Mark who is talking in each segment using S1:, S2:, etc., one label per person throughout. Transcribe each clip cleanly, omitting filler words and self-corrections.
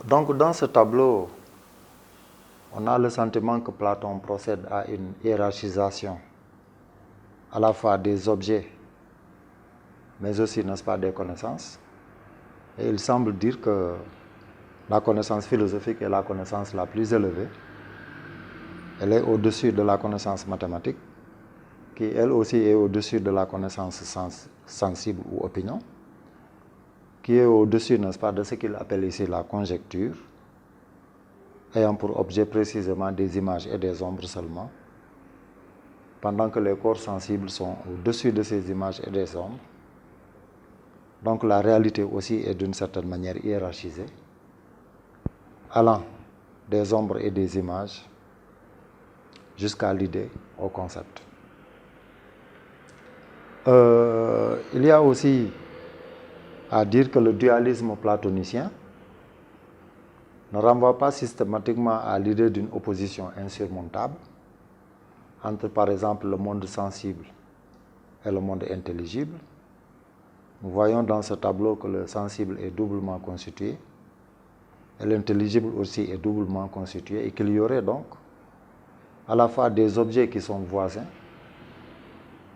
S1: Donc dans ce tableau, on a le sentiment que Platon procède à une hiérarchisation à la fois des objets, mais aussi, n'est-ce pas, des connaissances. Et il semble dire que la connaissance philosophique est la connaissance la plus élevée. Elle est au-dessus de la connaissance mathématique, qui elle aussi est au-dessus de la connaissance sensible ou opinion, qui est au-dessus, n'est-ce pas, de ce qu'il appelle ici la conjecture, ayant pour objet précisément des images et des ombres seulement, pendant que les corps sensibles sont au-dessus de ces images et des ombres. Donc la réalité aussi est d'une certaine manière hiérarchisée, allant des ombres et des images jusqu'à l'idée, au concept. Il y a aussi à dire que le dualisme platonicien ne renvoie pas systématiquement à l'idée d'une opposition insurmontable entre, par exemple, le monde sensible et le monde intelligible. Nous voyons dans ce tableau que le sensible est doublement constitué et l'intelligible aussi est doublement constitué et qu'il y aurait donc à la fois des objets qui sont voisins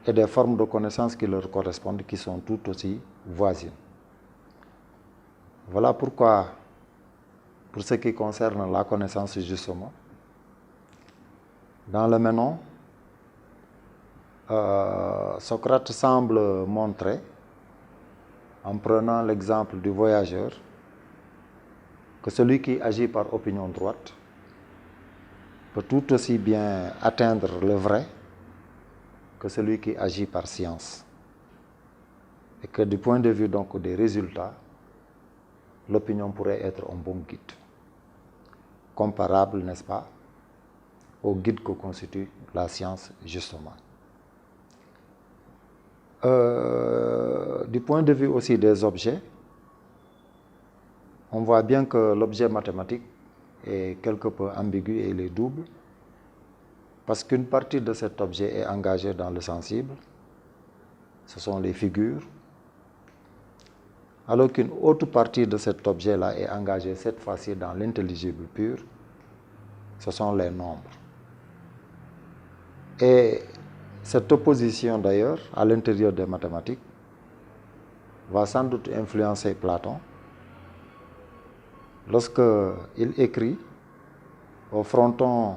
S1: et des formes de connaissance qui leur correspondent qui sont tout aussi voisines. Voilà pourquoi, pour ce qui concerne la connaissance justement, dans le Ménon, Socrate semble montrer, en prenant l'exemple du voyageur, que celui qui agit par opinion droite peut tout aussi bien atteindre le vrai que celui qui agit par science. Et que du point de vue donc des résultats, l'opinion pourrait être un bon guide, comparable, n'est-ce pas, au guide que constitue la science, justement. Du point de vue aussi des objets, on voit bien que l'objet mathématique est quelque peu ambigu et il est double, parce qu'une partie de cet objet est engagée dans le sensible, ce sont les figures, alors qu'une autre partie de cet objet-là est engagée cette fois-ci dans l'intelligible pur, ce sont les nombres. Et cette opposition d'ailleurs, à l'intérieur des mathématiques, va sans doute influencer Platon lorsqu'il écrit au fronton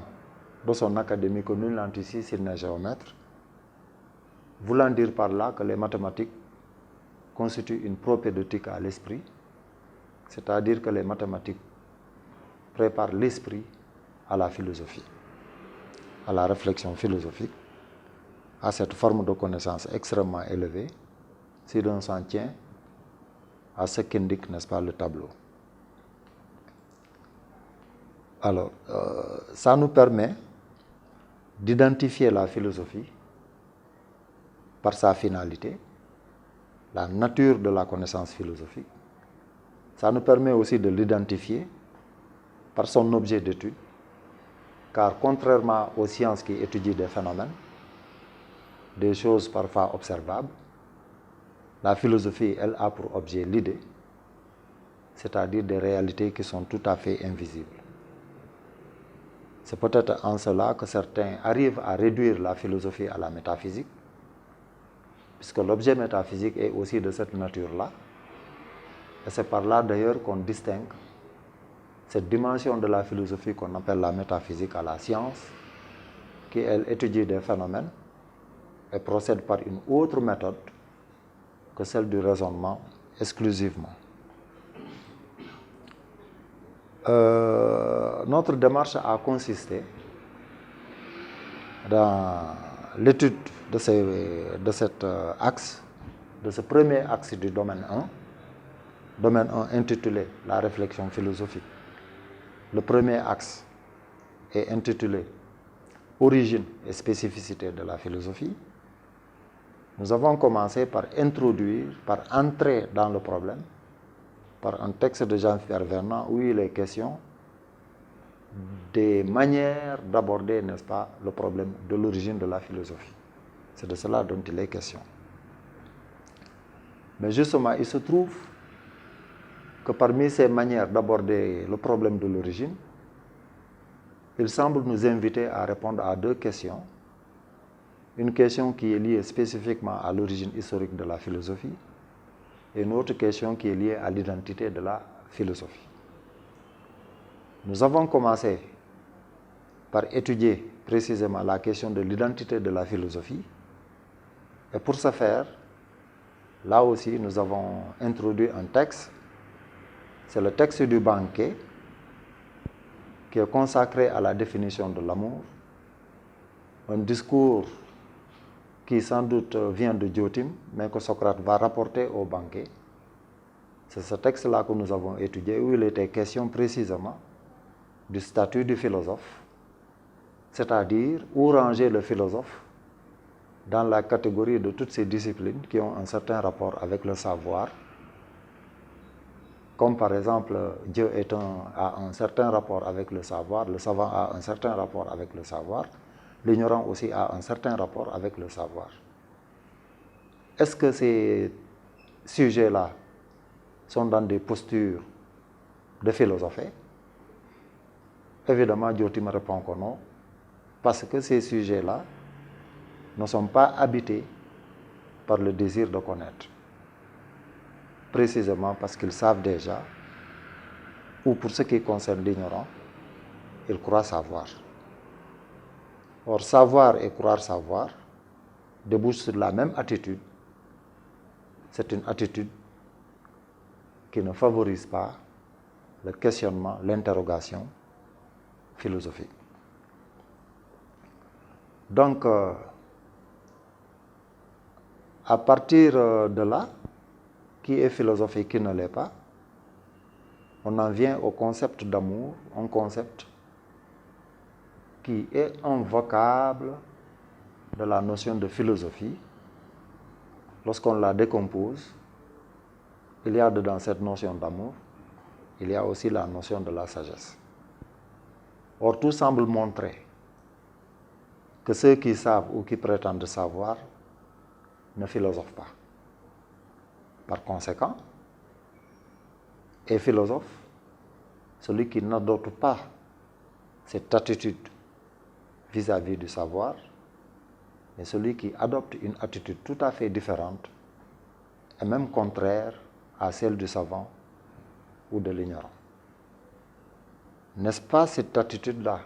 S1: de son académie que nul n'entend ici s'il n'est géomètre, voulant dire par là que les mathématiques constituent une propédeutique à l'esprit, c'est-à-dire que les mathématiques préparent l'esprit à la philosophie, à la réflexion philosophique, à cette forme de connaissance extrêmement élevée, si l'on s'en tient à ce qu'indique, n'est-ce pas, le tableau. Alors, ça nous permet d'identifier la philosophie par sa finalité, la nature de la connaissance philosophique. Ça nous permet aussi de l'identifier par son objet d'étude, car contrairement aux sciences qui étudient des phénomènes, des choses parfois observables, la philosophie, elle, a pour objet l'idée, c'est-à-dire des réalités qui sont tout à fait invisibles. C'est peut-être en cela que certains arrivent à réduire la philosophie à la métaphysique, puisque l'objet métaphysique est aussi de cette nature-là. Et c'est par là d'ailleurs qu'on distingue cette dimension de la philosophie qu'on appelle la métaphysique à la science, qui elle étudie des phénomènes et procède par une autre méthode que celle du raisonnement exclusivement. Notre démarche a consisté dans l'étude de cet axe, de ce premier axe du domaine 1 intitulé la réflexion philosophique. Le premier axe est intitulé origine et spécificité de la philosophie. Nous avons commencé par introduire, par entrer dans le problème, par un texte de Jean-Pierre Vernant où il est question des manières d'aborder, n'est-ce pas, le problème de l'origine de la philosophie. C'est de cela dont il est question. Mais justement, il se trouve que parmi ces manières d'aborder le problème de l'origine, il semble nous inviter à répondre à deux questions. Une question qui est liée spécifiquement à l'origine historique de la philosophie et une autre question qui est liée à l'identité de la philosophie. Nous avons commencé par étudier précisément la question de l'identité de la philosophie et pour ce faire, là aussi nous avons introduit un texte, c'est le texte du Banquet qui est consacré à la définition de l'amour, un discours qui sans doute vient de Diotim, mais que Socrate va rapporter au Banquet. C'est ce texte-là que nous avons étudié, où il était question précisément du statut du philosophe, c'est-à-dire où ranger le philosophe dans la catégorie de toutes ces disciplines qui ont un certain rapport avec le savoir, comme par exemple Dieu a un certain rapport avec le savant a un certain rapport avec le savoir, l'ignorant aussi a un certain rapport avec le savoir. Est-ce que ces sujets-là sont dans des postures de philosopher? Évidemment, Diotim me répond que non, parce que ces sujets-là ne sont pas habités par le désir de connaître. Précisément parce qu'ils savent déjà, ou pour ce qui concerne l'ignorant, ils croient savoir. Or, savoir et croire savoir débouchent sur la même attitude. C'est une attitude qui ne favorise pas le questionnement, l'interrogation philosophique. Donc, à partir de là, qui est philosophe et qui ne l'est pas, on en vient au concept d'amour, un concept qui est un vocable de la notion de philosophie. Lorsqu'on la décompose, il y a dedans cette notion d'amour, il y a aussi la notion de la sagesse. Or, tout semble montrer que ceux qui savent ou qui prétendent savoir ne philosophent pas. Par conséquent, est philosophe celui qui n'adopte pas cette attitude vis-à-vis du savoir, mais celui qui adopte une attitude tout à fait différente et même contraire à celle du savant ou de l'ignorant. N'est-ce pas cette attitude-là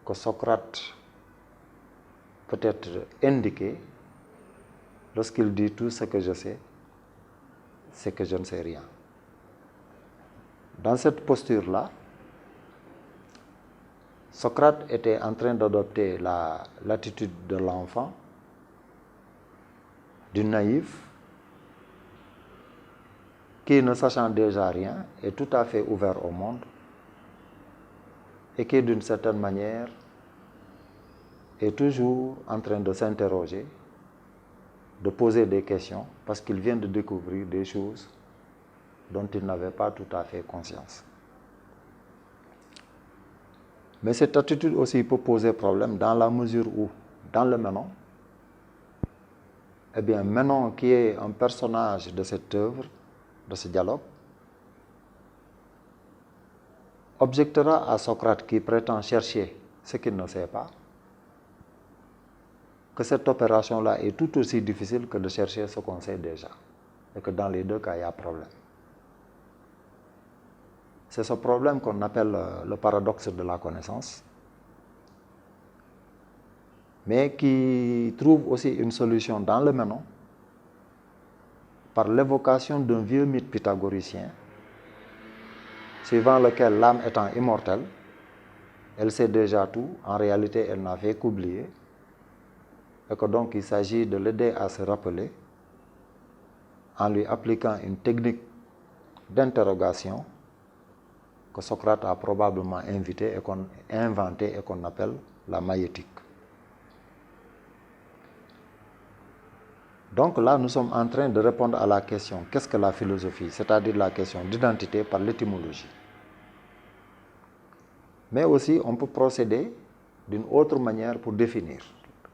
S1: que Socrate peut être indiqué lorsqu'il dit tout ce que je sais, c'est que je ne sais rien. Dans cette posture-là, Socrate était en train d'adopter l'attitude de l'enfant, du naïf, qui, ne sachant déjà rien, est tout à fait ouvert au monde et qui, d'une certaine manière, est toujours en train de s'interroger, de poser des questions, parce qu'il vient de découvrir des choses dont il n'avait pas tout à fait conscience. Mais cette attitude aussi peut poser problème dans la mesure où, dans le Ménon, eh bien, Ménon, qui est un personnage de cette œuvre, de ce dialogue, objectera à Socrate qui prétend chercher ce qu'il ne sait pas, que cette opération-là est tout aussi difficile que de chercher ce qu'on sait déjà, et que dans les deux cas, il y a problème. C'est ce problème qu'on appelle le paradoxe de la connaissance, mais qui trouve aussi une solution dans le Ménon par l'évocation d'un vieux mythe pythagoricien, suivant lequel l'âme étant immortelle, elle sait déjà tout, en réalité elle n'a fait qu'oublier, et que donc il s'agit de l'aider à se rappeler en lui appliquant une technique d'interrogation que Socrate a probablement inventé et qu'on appelle la maïeutique. Donc là, nous sommes en train de répondre à la question « Qu'est-ce que la philosophie ?» c'est-à-dire la question d'identité par l'étymologie. Mais aussi, on peut procéder d'une autre manière pour définir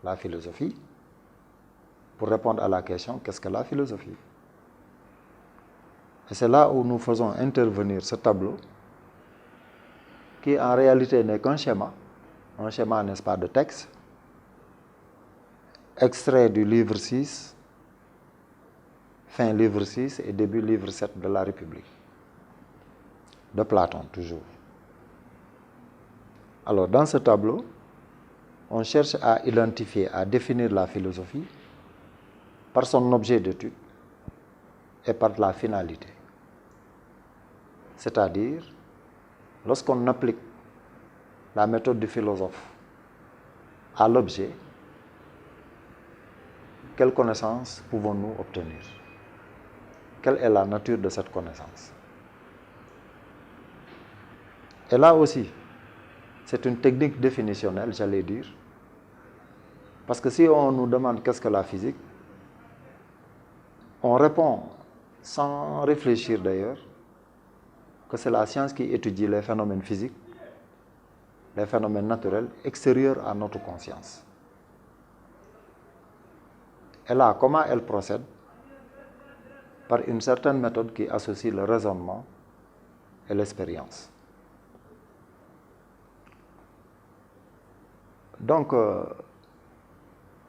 S1: la philosophie, pour répondre à la question « Qu'est-ce que la philosophie ?» Et c'est là où nous faisons intervenir ce tableau qui en réalité n'est qu'un schéma, n'est-ce pas, de texte, extrait du livre 6, fin livre 6 et début livre 7 de la République, de Platon toujours. Alors dans ce tableau, on cherche à identifier, à définir la philosophie par son objet d'étude et par la finalité. C'est-à-dire, lorsqu'on applique la méthode du philosophe à l'objet, quelle connaissance pouvons-nous obtenir? Quelle est la nature de cette connaissance? Et là aussi, c'est une technique définitionnelle, j'allais dire, parce que si on nous demande qu'est-ce que la physique, on répond sans réfléchir d'ailleurs que c'est la science qui étudie les phénomènes physiques, les phénomènes naturels extérieurs à notre conscience. Et là, comment elle procède? Par une certaine méthode qui associe le raisonnement et l'expérience. Donc,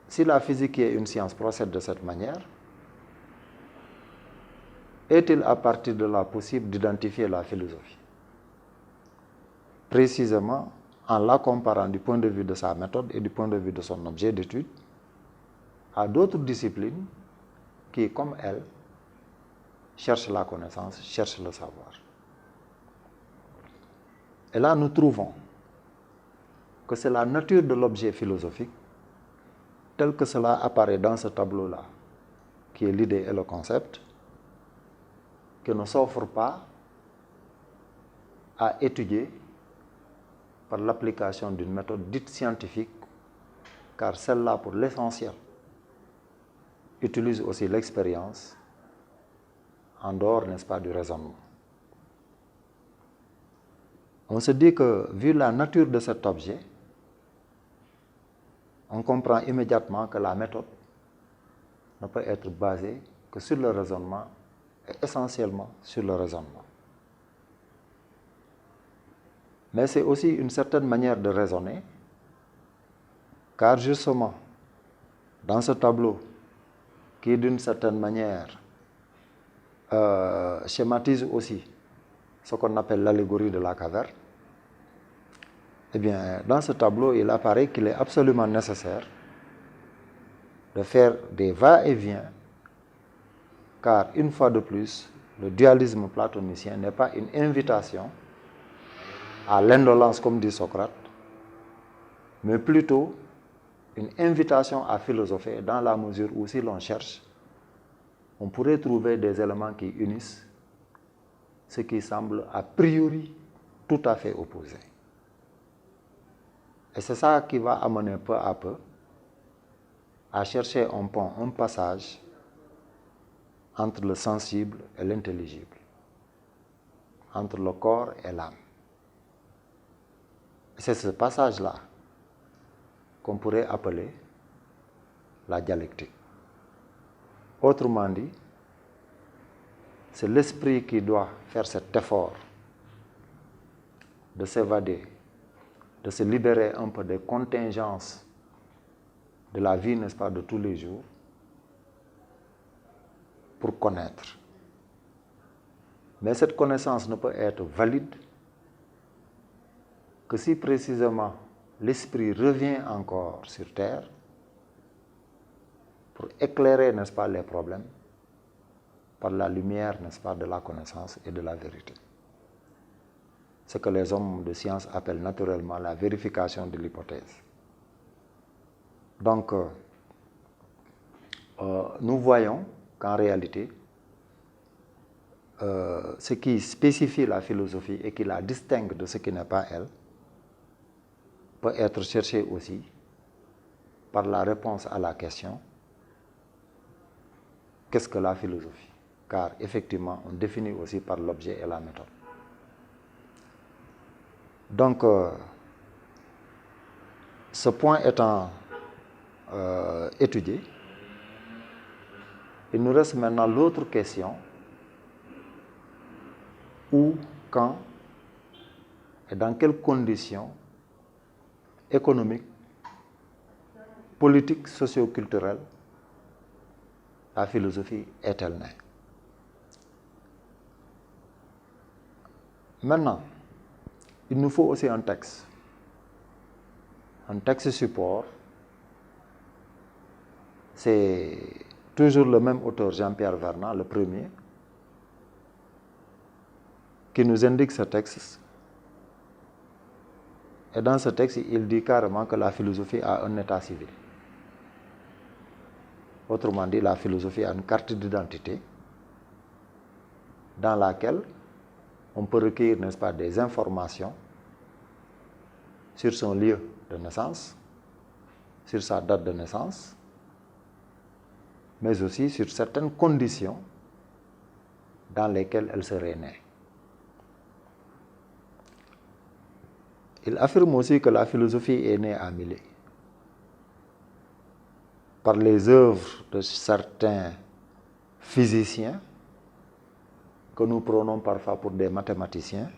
S1: si la physique qui est une science procède de cette manière, est-il à partir de là possible d'identifier la philosophie? Précisément en la comparant du point de vue de sa méthode et du point de vue de son objet d'étude à d'autres disciplines qui, comme elle, cherchent la connaissance, cherchent le savoir. Et là, nous trouvons que c'est la nature de l'objet philosophique, tel que cela apparaît dans ce tableau-là, qui est l'idée et le concept, qui ne s'offre pas à étudier par l'application d'une méthode dite scientifique, car celle-là, pour l'essentiel, utilise aussi l'expérience en dehors, n'est-ce pas, du raisonnement. On se dit que, vu la nature de cet objet, on comprend immédiatement que la méthode ne peut être basée que sur le raisonnement et essentiellement sur le raisonnement. Mais c'est aussi une certaine manière de raisonner, car justement, dans ce tableau, qui d'une certaine manière schématise aussi ce qu'on appelle l'allégorie de la caverne, eh bien, dans ce tableau, il apparaît qu'il est absolument nécessaire de faire des va-et-vient, car une fois de plus, le dualisme platonicien n'est pas une invitation à l'indolence, comme dit Socrate, mais plutôt une invitation à philosopher dans la mesure où, si l'on cherche, on pourrait trouver des éléments qui unissent ce qui semble a priori tout à fait opposé. Et c'est ça qui va amener peu à peu à chercher un pont, un passage entre le sensible et l'intelligible, entre le corps et l'âme. C'est ce passage-là qu'on pourrait appeler la dialectique. Autrement dit, c'est l'esprit qui doit faire cet effort de s'évader, de se libérer un peu des contingences de la vie, n'est-ce pas, de tous les jours, pour connaître. Mais cette connaissance ne peut être valide que si précisément l'esprit revient encore sur terre pour éclairer, n'est-ce pas, les problèmes par la lumière, n'est-ce pas, de la connaissance et de la vérité. Ce que les hommes de science appellent naturellement la vérification de l'hypothèse. Donc, nous voyons qu'en réalité, ce qui spécifie la philosophie et qui la distingue de ce qui n'est pas elle, peut être cherché aussi par la réponse à la question « Qu'est-ce que la philosophie ?» Car effectivement, on définit aussi par l'objet et la méthode. Donc, ce point étant étudié, il nous reste maintenant l'autre question où, quand et dans quelles conditions économiques, politiques, socio-culturelles la philosophie est-elle née. Maintenant, il nous faut aussi un texte support. C'est toujours le même auteur, Jean-Pierre Vernant, le premier, qui nous indique ce texte. Et dans ce texte, il dit carrément que la philosophie a un état civil. Autrement dit, la philosophie a une carte d'identité dans laquelle on peut recueillir, n'est-ce pas, des informations sur son lieu de naissance, sur sa date de naissance, mais aussi sur certaines conditions dans lesquelles elle serait née. Il affirme aussi que la philosophie est née à Millet par les œuvres de certains physiciens que nous prenons parfois pour des mathématiciens,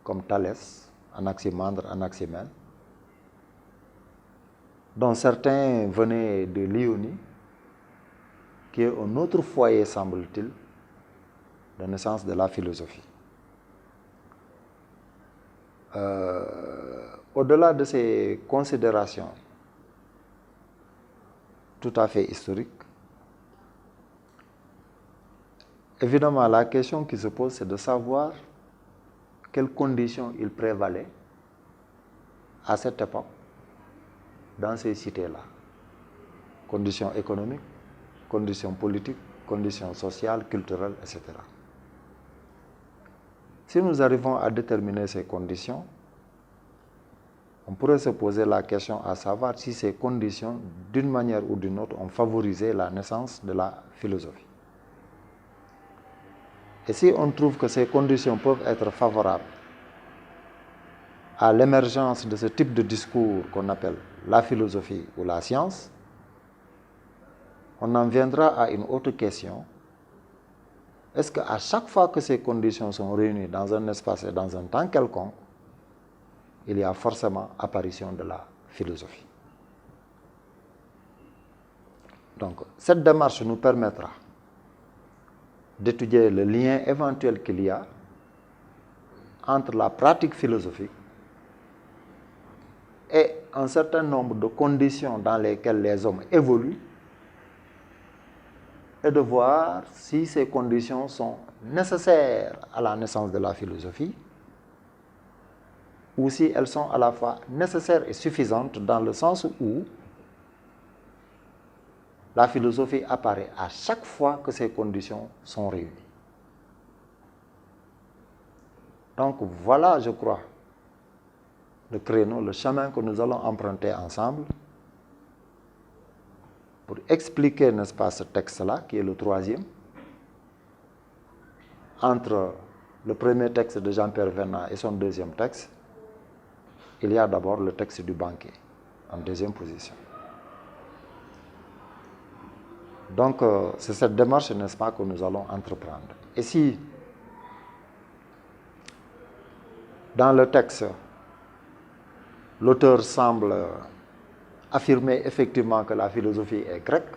S1: comme Thalès, Anaximandre, Anaximène, dont certains venaient de l'Ionie, qui est un autre foyer, semble-t-il, de naissance de la philosophie. Au-delà de ces considérations tout à fait historiques, évidemment, la question qui se pose, c'est de savoir quelles conditions il prévalait à cette époque dans ces cités-là. Conditions économiques, conditions politiques, conditions sociales, culturelles, etc. Si nous arrivons à déterminer ces conditions, on pourrait se poser la question à savoir si ces conditions, d'une manière ou d'une autre, ont favorisé la naissance de la philosophie. Et si on trouve que ces conditions peuvent être favorables à l'émergence de ce type de discours qu'on appelle la philosophie ou la science, on en viendra à une autre question. Est-ce qu'à chaque fois que ces conditions sont réunies dans un espace et dans un temps quelconque, il y a forcément apparition de la philosophie? Donc, cette démarche nous permettra d'étudier le lien éventuel qu'il y a entre la pratique philosophique et un certain nombre de conditions dans lesquelles les hommes évoluent, et de voir si ces conditions sont nécessaires à la naissance de la philosophie ou si elles sont à la fois nécessaires et suffisantes dans le sens où la philosophie apparaît à chaque fois que ces conditions sont réunies. Donc voilà, je crois, le créneau, le chemin que nous allons emprunter ensemble pour expliquer, n'est-ce pas, ce texte-là, qui est le troisième, entre le premier texte de Jean-Pierre Vernant et son deuxième texte. Il y a d'abord le texte du banquier, en deuxième position. Donc, c'est cette démarche, n'est-ce pas, que nous allons entreprendre. Et si, dans le texte, l'auteur semble affirmer effectivement que la philosophie est grecque,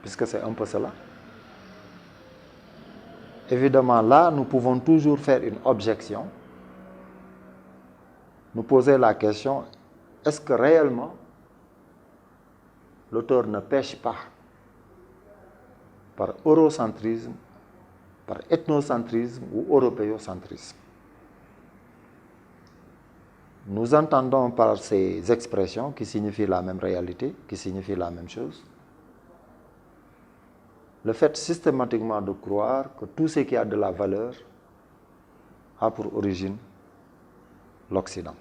S1: puisque c'est un peu cela, évidemment, là, nous pouvons toujours faire une objection, nous poser la question, est-ce que réellement l'auteur ne pêche pas par eurocentrisme, par ethnocentrisme ou européocentrisme? Nous entendons par ces expressions qui signifient la même réalité, qui signifient la même chose, le fait systématiquement de croire que tout ce qui a de la valeur a pour origine l'Occident.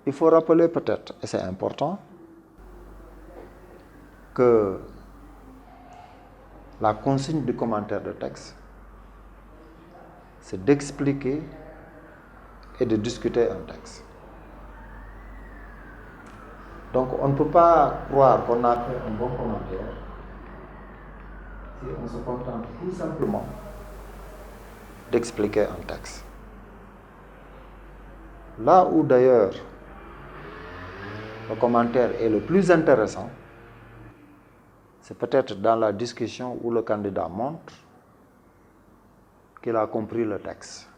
S1: Il faut rappeler peut-être, et c'est important, que la consigne du commentaire de texte, c'est d'expliquer et de discuter un texte. Donc on ne peut pas croire qu'on a fait un bon commentaire si on se contente tout simplement d'expliquer un texte. Là où d'ailleurs le commentaire est le plus intéressant, c'est peut-être dans la discussion où le candidat montre qu'il a compris le texte.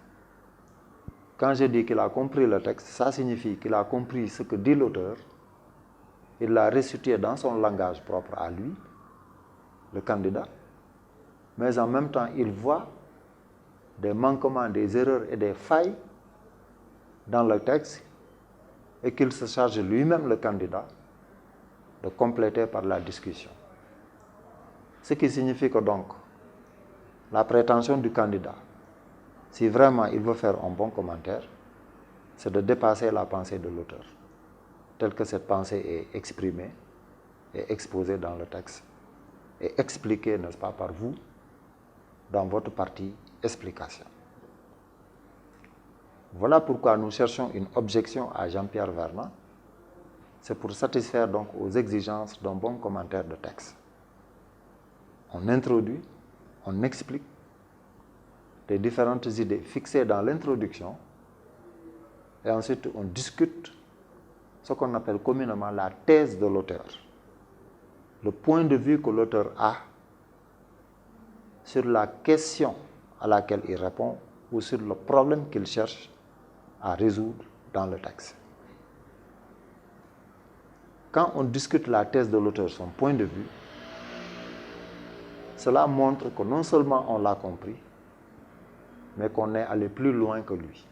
S1: Quand je dis qu'il a compris le texte, ça signifie qu'il a compris ce que dit l'auteur, il l'a restitué dans son langage propre à lui, le candidat, mais en même temps, il voit des manquements, des erreurs et des failles dans le texte et qu'il se charge lui-même, le candidat, de compléter par la discussion. Ce qui signifie que donc, la prétention du candidat, si vraiment il veut faire un bon commentaire, c'est de dépasser la pensée de l'auteur, telle que cette pensée est exprimée et exposée dans le texte, et expliquée, n'est-ce pas, par vous, dans votre partie explication. Voilà pourquoi nous cherchons une objection à Jean-Pierre Vernant. C'est pour satisfaire donc aux exigences d'un bon commentaire de texte. On introduit, on explique les différentes idées fixées dans l'introduction et ensuite on discute ce qu'on appelle communément la thèse de l'auteur. Le point de vue que l'auteur a sur la question à laquelle il répond ou sur le problème qu'il cherche à résoudre dans le texte. Quand on discute la thèse de l'auteur, son point de vue, cela montre que non seulement on l'a compris, mais qu'on est allé plus loin que lui.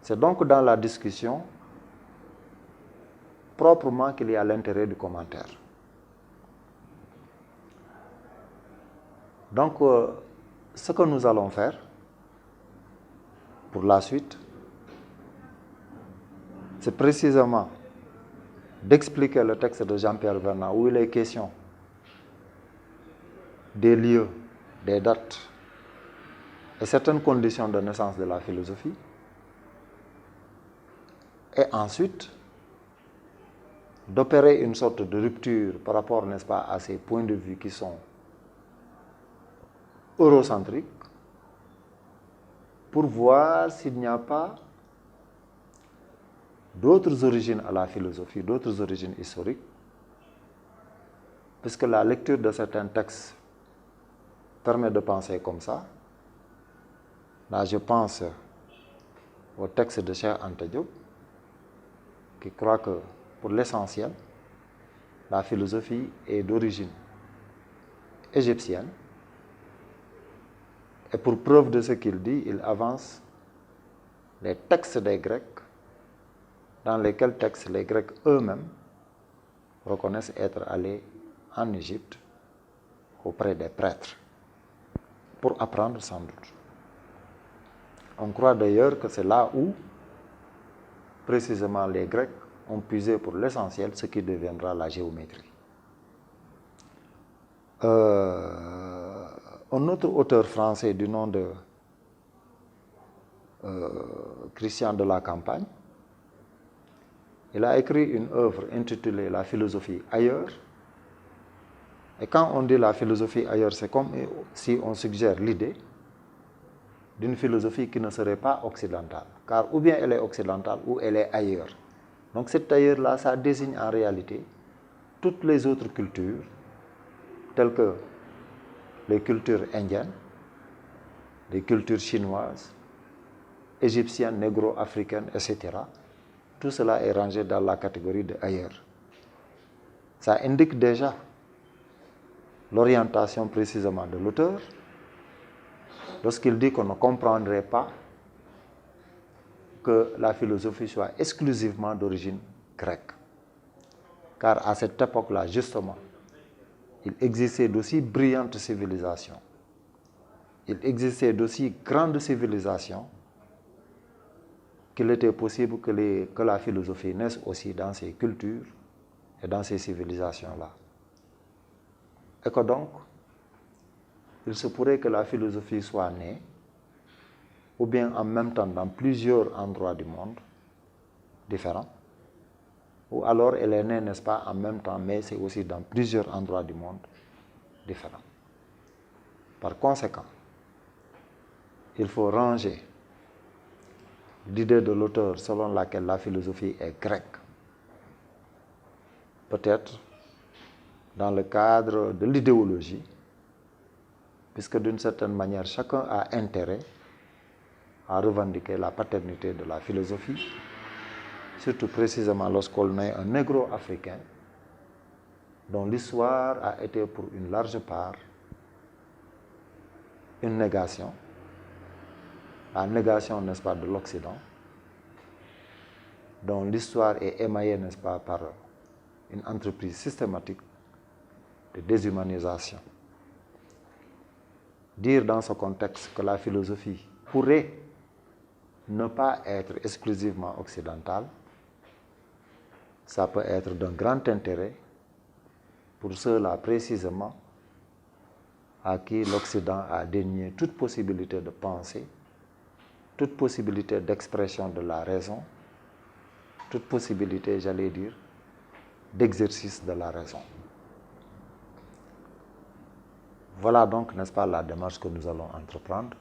S1: C'est donc dans la discussion proprement qu'il y a l'intérêt du commentaire. Donc, ce que nous allons faire pour la suite, c'est précisément d'expliquer le texte de Jean-Pierre Vernant où il est question des lieux, des dates et certaines conditions de naissance de la philosophie. Et ensuite, d'opérer une sorte de rupture par rapport, n'est-ce pas, à ces points de vue qui sont eurocentriques, pour voir s'il n'y a pas d'autres origines à la philosophie, d'autres origines historiques, puisque la lecture de certains textes permet de penser comme ça. Là, je pense au texte de Cheikh Anta Diop, qui croit que, pour l'essentiel, la philosophie est d'origine égyptienne. Et pour preuve de ce qu'il dit, il avance les textes des Grecs, dans lesquels textes les Grecs eux-mêmes reconnaissent être allés en Égypte auprès des prêtres, pour apprendre sans doute. On croit d'ailleurs que c'est là où, précisément, les Grecs ont puisé pour l'essentiel ce qui deviendra la géométrie. Un autre auteur français du nom de Christian de la Campagne, il a écrit une œuvre intitulée La philosophie ailleurs. Et quand on dit la philosophie ailleurs, c'est comme si on suggère l'idée d'une philosophie qui ne serait pas occidentale. Car ou bien elle est occidentale ou elle est ailleurs. Donc cet ailleurs-là, ça désigne en réalité toutes les autres cultures, telles que les cultures indiennes, les cultures chinoises, égyptiennes, négro-africaines, etc. Tout cela est rangé dans la catégorie de ailleurs. Ça indique déjà l'orientation précisément de l'auteur lorsqu'il dit qu'on ne comprendrait pas que la philosophie soit exclusivement d'origine grecque. Car à cette époque-là, justement, il existait d'aussi brillantes civilisations, il existait d'aussi grandes civilisations qu'il était possible que la philosophie naisse aussi dans ces cultures et dans ces civilisations-là. Et que donc, il se pourrait que la philosophie soit née, ou bien en même temps dans plusieurs endroits du monde différents, ou alors elle est née, n'est-ce pas, en même temps, mais c'est aussi dans plusieurs endroits du monde différents. Par conséquent, il faut ranger l'idée de l'auteur selon laquelle la philosophie est grecque, peut-être dans le cadre de l'idéologie, puisque d'une certaine manière, chacun a intérêt à revendiquer la paternité de la philosophie, surtout précisément lorsqu'on est un négro-africain dont l'histoire a été pour une large part une négation, la négation, n'est-ce pas, de l'Occident, dont l'histoire est émaillée, n'est-ce pas, par une entreprise systématique de déshumanisation. Dire dans ce contexte que la philosophie pourrait ne pas être exclusivement occidentale, ça peut être d'un grand intérêt pour ceux-là précisément à qui l'Occident a dénié toute possibilité de pensée, toute possibilité d'expression de la raison, toute possibilité, j'allais dire, d'exercice de la raison. Voilà donc, n'est-ce pas, la démarche que nous allons entreprendre.